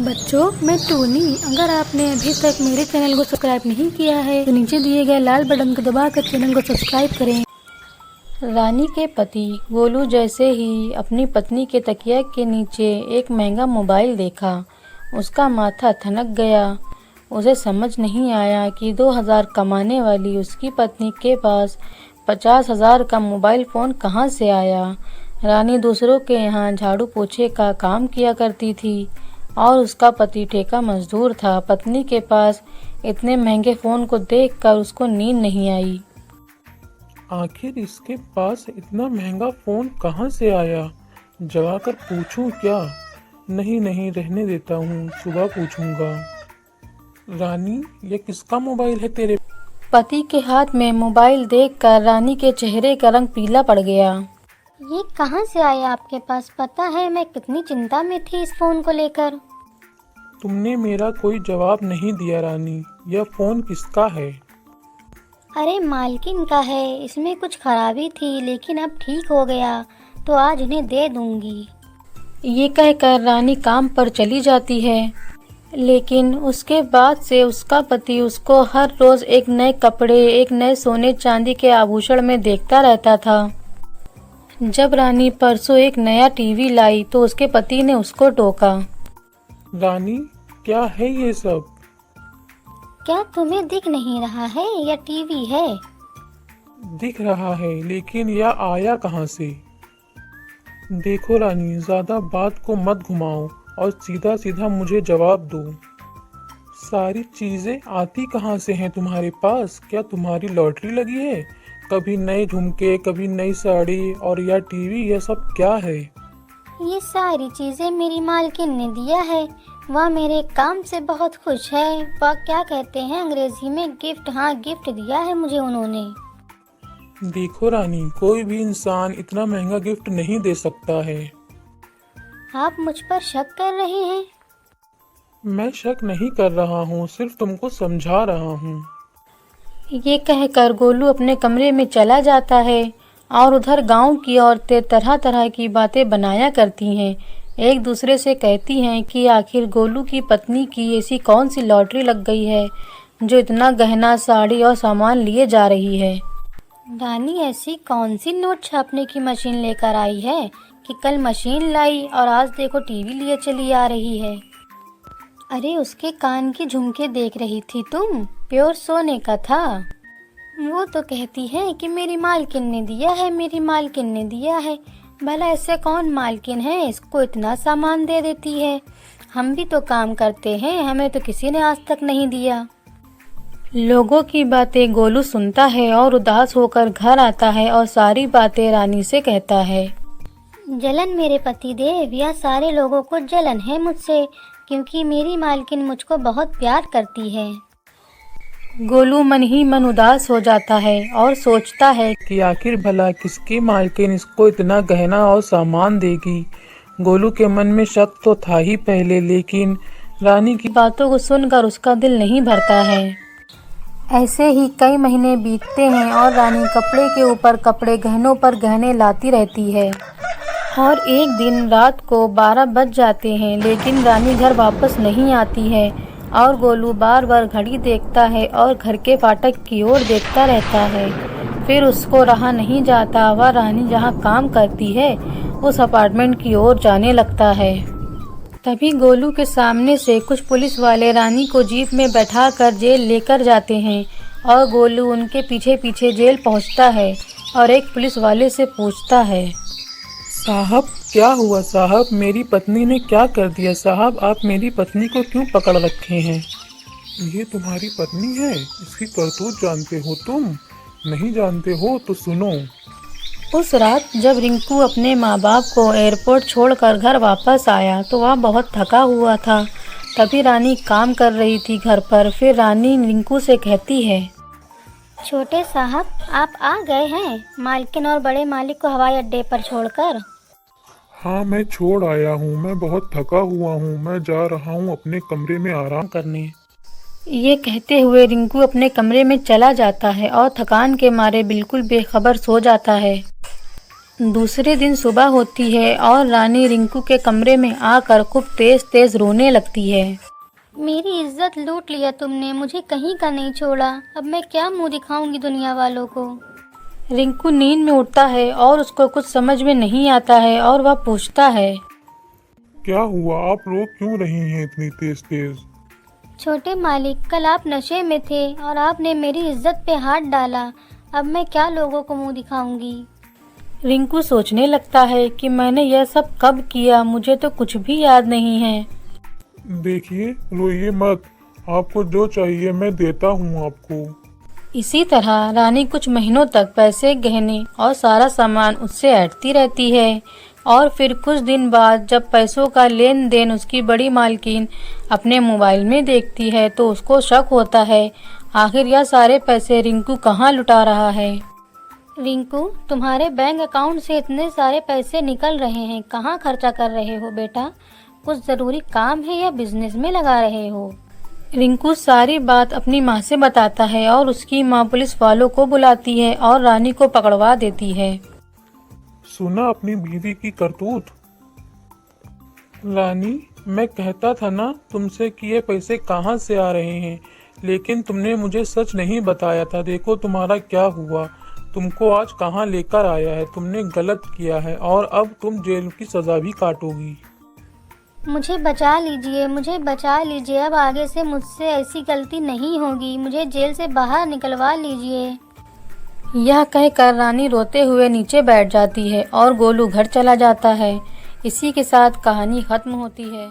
बच्चों, मैं टोनी। अगर आपने अभी तक मेरे चैनल को सब्सक्राइब नहीं किया है तो नीचे दिए गए लाल बटन को दबाकर चैनल को सब्सक्राइब करें। रानी के पति गोलू जैसे ही अपनी पत्नी के तकिया के नीचे एक महंगा मोबाइल देखा, उसका माथा ठनक गया। उसे समझ नहीं आया कि 2000 कमाने वाली उसकी पत्नी के पास 50,000 का मोबाइल फ़ोन कहाँ से आया। रानी दूसरों के यहाँ झाड़ू पोछे का काम किया करती थी और उसका पति ठेका मजदूर था। पत्नी के पास इतने महंगे फ़ोन को देखकर उसको नींद नहीं आई। आखिर इसके पास इतना महंगा फोन कहाँ से आया? जगाकर पूछूं क्या? नहीं नहीं, रहने देता हूँ, सुबह पूछूंगा। रानी, ये किसका मोबाइल है तेरे? पति के हाथ में मोबाइल देखकर रानी के चेहरे का रंग पीला पड़ गया। ये कहाँ से आया आपके पास? पता है मैं कितनी चिंता में थी इस फोन को लेकर। तुमने मेरा कोई जवाब नहीं दिया रानी। यह फोन किसका है? अरे मालकिन का है, इसमें कुछ खराबी थी लेकिन अब ठीक हो गया तो आज उन्हें दे दूंगी। ये कहकर रानी काम पर चली जाती है, लेकिन उसके बाद से उसका पति उसको हर रोज एक नए कपड़े, एक नए सोने चांदी के आभूषण में देखता रहता था। जब रानी परसों एक नया टीवी लाई तो उसके पति ने उसको टोका। रानी, क्या है ये सब? क्या तुम्हें दिख नहीं रहा है? यह टीवी है। दिख रहा है, लेकिन यह आया कहाँ से? देखो रानी, ज्यादा बात को मत घुमाओ और सीधा सीधा मुझे जवाब दो। सारी चीजें आती कहाँ से हैं तुम्हारे पास? क्या तुम्हारी लॉटरी लगी है? कभी नए झुमके, कभी नई साड़ी और यह टीवी, यह सब क्या है? ये सारी चीजें मेरी मालकिन ने दिया है। वह मेरे काम से बहुत खुश है। वह क्या कहते हैं अंग्रेजी में, गिफ्ट। हाँ, गिफ्ट दिया है मुझे उन्होंने। देखो रानी, कोई भी इंसान इतना महंगा गिफ्ट नहीं दे सकता है। आप मुझ पर शक कर रहे हैं? मैं शक नहीं कर रहा हूँ, सिर्फ तुमको समझा रहा हूँ। ये कहकर गोलू अपने कमरे में चला जाता है और उधर गांव की औरतें तरह तरह की बातें बनाया करती हैं। एक दूसरे से कहती हैं कि आखिर गोलू की पत्नी की ऐसी कौन सी लॉटरी लग गई है जो इतना गहना, साड़ी और सामान लिए जा रही है। रानी ऐसी कौन सी नोट छापने की मशीन लेकर आई है कि कल मशीन लाई और आज देखो टीवी लिए चली आ रही है। अरे उसके कान की झुमके देख रही थी तुम? प्योर सोने का था। वो तो कहती है कि मेरी मालकिन ने दिया है, मेरी मालकिन ने दिया है। भला ऐसे कौन मालकिन है इसको इतना सामान दे देती है? हम भी तो काम करते हैं, हमें तो किसी ने आज तक नहीं दिया। लोगों की बातें गोलू सुनता है और उदास होकर घर आता है और सारी बातें रानी से कहता है। जलन मेरे पति देव, यह सारे लोगों को जलन है मुझसे, क्योंकि मेरी मालकिन मुझको बहुत प्यार करती है। गोलू मन ही मन उदास हो जाता है और सोचता है कि आखिर भला किसकी मालकिन इसको इतना गहना और सामान देगी। गोलू के मन में शक तो था ही पहले, लेकिन रानी की बातों को सुनकर उसका दिल नहीं भरता है। ऐसे ही कई महीने बीतते हैं और रानी कपड़े के ऊपर कपड़े, गहनों पर गहने लाती रहती है। और एक दिन रात को 12 बज जाते हैं, लेकिन रानी घर वापस नहीं आती है और गोलू बार बार घड़ी देखता है और घर के फाटक की ओर देखता रहता है। फिर उसको रहा नहीं जाता, वह रानी जहाँ काम करती है उस अपार्टमेंट की ओर जाने लगता है। तभी गोलू के सामने से कुछ पुलिस वाले रानी को जीप में बैठाकर जेल लेकर जाते हैं और गोलू उनके पीछे पीछे जेल पहुंचता है और एक पुलिस वाले से पूछता है, साहब क्या हुआ? साहब, मेरी पत्नी ने क्या कर दिया? साहब, आप मेरी पत्नी को क्यों पकड़ रखे हैं? ये तुम्हारी पत्नी है? इसकी करतूत जानते हो तुम? नहीं जानते हो तो सुनो। उस रात जब रिंकू अपने माँ बाप को एयरपोर्ट छोड़कर घर वापस आया तो वह बहुत थका हुआ था। तभी रानी काम कर रही थी घर पर। फिर रानी रिंकू से कहती है, छोटे साहब, आप आ गए हैं मालकिन और बड़े मालिक को हवाई अड्डे पर छोड़कर। हाँ, मैं छोड़ आया हूँ। मैं बहुत थका हुआ हूँ। मैं जा रहा हूँ अपने कमरे में आराम करने। ये कहते हुए रिंकू अपने कमरे में चला जाता है और थकान के मारे बिल्कुल बेखबर सो जाता है। दूसरे दिन सुबह होती है और रानी रिंकू के कमरे में आकर खूब तेज तेज रोने लगती है। मेरी इज्जत लूट लिया तुमने, मुझे कहीं का नहीं छोड़ा। अब मैं क्या मुंह दिखाऊंगी दुनिया वालों को। रिंकू नींद में उठता है और उसको कुछ समझ में नहीं आता है और वह पूछता है, क्या हुआ, आप रो क्यों रही हैं इतनी तेज तेज? छोटे मालिक, कल आप नशे में थे और आपने मेरी इज्जत पे हाथ डाला। अब मैं क्या लोगों को मुंह दिखाऊंगी। रिंकू सोचने लगता है कि मैंने यह सब कब किया, मुझे तो कुछ भी याद नहीं है। देखिए, रोइए मत, आपको जो चाहिए मैं देता हूँ आपको। इसी तरह रानी कुछ महीनों तक पैसे, गहने और सारा सामान उससे ऐंठती रहती है और फिर कुछ दिन बाद जब पैसों का लेन देन उसकी बड़ी मालकिन अपने मोबाइल में देखती है तो उसको शक होता है, आखिर यह सारे पैसे रिंकू कहाँ लुटा रहा है। रिंकू, तुम्हारे बैंक अकाउंट से इतने सारे पैसे निकल रहे हैं, कहाँ खर्चा कर रहे हो बेटा? कुछ ज़रूरी काम है या बिजनेस में लगा रहे हो? रिंकू सारी बात अपनी माँ से बताता है और उसकी माँ पुलिस वालों को बुलाती है और रानी को पकड़वा देती है। सुना अपनी बीवी की करतूत? रानी, मैं कहता था ना तुमसे कि ये पैसे कहाँ से आ रहे हैं, लेकिन तुमने मुझे सच नहीं बताया था। देखो तुम्हारा क्या हुआ, तुमको आज कहाँ लेकर आया है। तुमने गलत किया है और अब तुम जेल की सजा भी काटोगी। मुझे बचा लीजिए, मुझे बचा लीजिए। अब आगे से मुझसे ऐसी गलती नहीं होगी। मुझे जेल से बाहर निकलवा लीजिए। यह कहकर रानी रोते हुए नीचे बैठ जाती है और गोलू घर चला जाता है। इसी के साथ कहानी खत्म होती है।